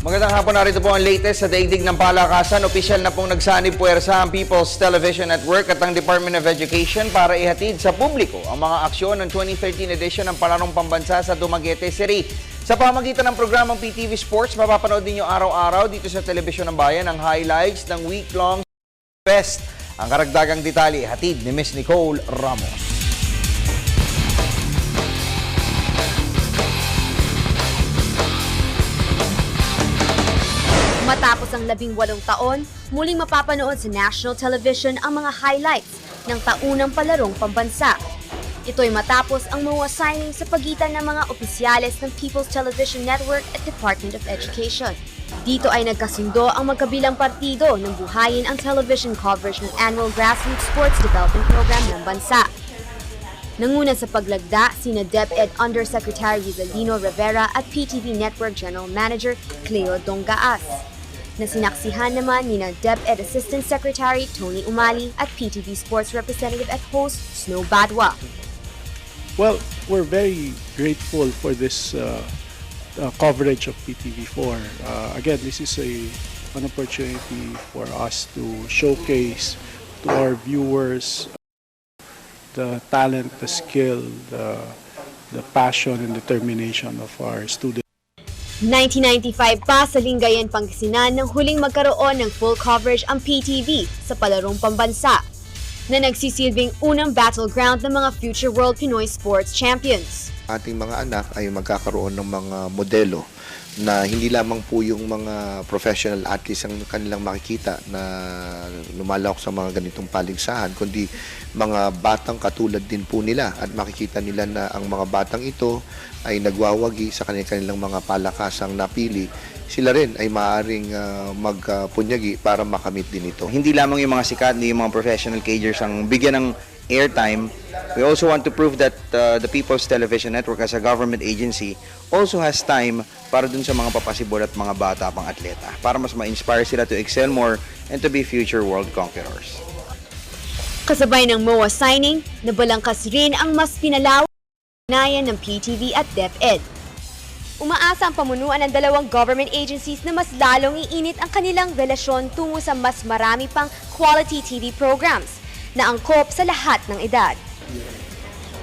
Magandang hapon, narito po ang latest sa daigdig ng palakasan. Opisyal na pong nagsanib puwersa ang People's Television Network at ang Department of Education para ihatid sa publiko ang mga aksyon ng 2013 edition ng Palarong Pambansa sa Dumaguete City. Sa pamamagitan ng programang PTV Sports, mapapanood ninyo araw-araw dito sa Telebisyon ng Bayan ang highlights ng week-long fest. Ang karagdagang detalye, hatid ni Miss Nicole Ramos. Matapos ang 18 taon, muling mapapanood sa national television ang mga highlights ng taunang palarong pambansa. Ito'y matapos ang mga signing sa pagitan ng mga opisyales ng People's Television Network at Department of Education. Dito ay nagkasundo ang magkabilang partido ng buhayin ang television coverage ng annual Grassroots Sports Development Program ng bansa. Nanguna sa paglagda sina DepEd Undersecretary Rizalino Rivera at PTV Network General Manager Cleo Dongaas, na sinaksihan naman ni DepEd Assistant Secretary Tony Umali at PTV Sports Representative at host Snow Badwa. Well, we're very grateful for this coverage of PTV4. Again, this is an opportunity for us to showcase to our viewers the talent, the skill, the passion and determination of our students. 1995 pa sa Lingayen, Pangasinan nang huling magkaroon ng full coverage ang PTV sa Palarong Pambansa, na nagsisilbing unang battleground ng mga future World Pinoy Sports Champions. Ating mga anak ay magkakaroon ng mga modelo na hindi lamang po yung mga professional athletes ang kanilang makikita na lumalawak sa mga ganitong paligsahan, kundi mga batang katulad din po nila, at makikita nila na ang mga batang ito ay nagwawagi sa kanilang mga palakasang napili. Sila rin ay maaaring magpunyagi para makamit din ito. Hindi lamang yung mga sikat, hindi yung mga professional cagers ang bigyan ng airtime. We also want to prove that the People's Television Network as a government agency also has time para dun sa mga papasibol at mga bata pang atleta, para mas ma-inspire sila to excel more and to be future world conquerors. Kasabay ng MOA signing, nabalangkas rin ang mas pinalawak na ugnayan ng PTV at DepEd. Umaasa ang pamunuan ng dalawang government agencies na mas lalong iinit ang kanilang relasyon tungo sa mas marami pang quality TV programs na angkop sa lahat ng edad.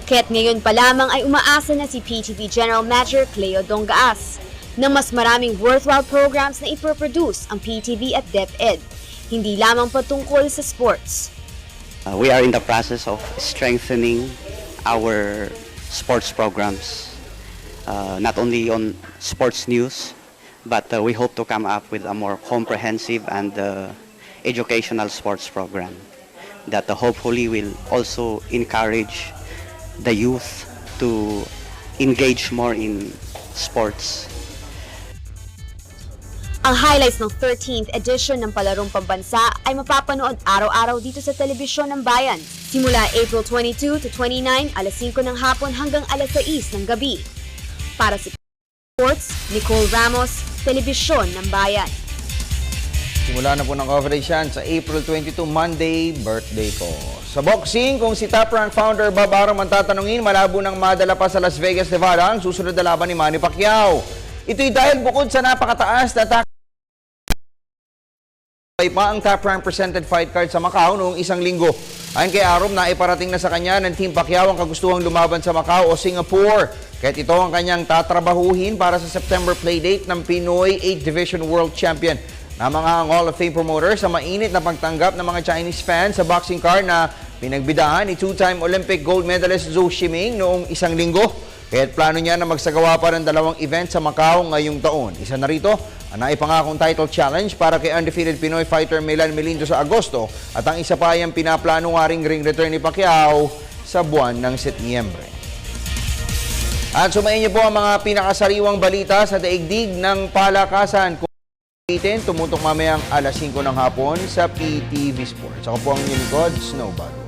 Kaya't ngayon pa lamang ay umaasa na si PTV General Manager Cleo Dongaas na mas maraming worthwhile programs na ipoproduce ang PTV at DepEd, hindi lamang patungkol sa sports. We are in the process of strengthening our sports programs, not only on sports news, but we hope to come up with a more comprehensive and educational sports program that hopefully will also encourage the youth to engage more in sports. Ang highlights ng 13th edition ng Palarong Pambansa ay mapapanood araw-araw dito sa Telebisyon ng Bayan. Simula April 22 to 29, alas 5 ng hapon hanggang alas 6 ng gabi. Para sa Sports, Nicole Ramos, Telebisyon ng Bayan. Simula na po ng coverage yan sa April 22, Monday, birthday ko. Sa boxing, kung si Top Rank founder Bob Arum ang tatanungin, malabo nang madala pa sa Las Vegas, Nevada ang susunod na laban ni Manny Pacquiao. Ito'y dahil bukod sa napakataas na ay pa ang Top Rank presented fight card sa Macau noong isang linggo. Ayon kay Arum, na iparating na sa kanya ng Team Pacquiao ang kagustuhang lumaban sa Macau o Singapore. Kahit ito ang kanyang tatrabahuhin para sa September playdate ng Pinoy 8 Division World Champion na mga Hall of Fame promoters sa mainit na pagtanggap ng mga Chinese fans sa boxing card na pinagbidahan ni two-time Olympic gold medalist Zhou Shiming noong isang linggo. Kaya't plano niya na magsagawa pa ng dalawang event sa Macau ngayong taon. Isa na rito ang naipangakong title challenge para kay undefeated Pinoy fighter Milan Melindo sa Agosto, at ang isa pa ay ang pinaplano nga ring return ni Pacquiao sa buwan ng Setyembre. At sumayin niyo po ang mga pinakasariwang balita sa daigdig ng palakasan. Tumutok mamayang alas 5 ng hapon sa PTV Sports. Ako po ang inyong likod, Snowball.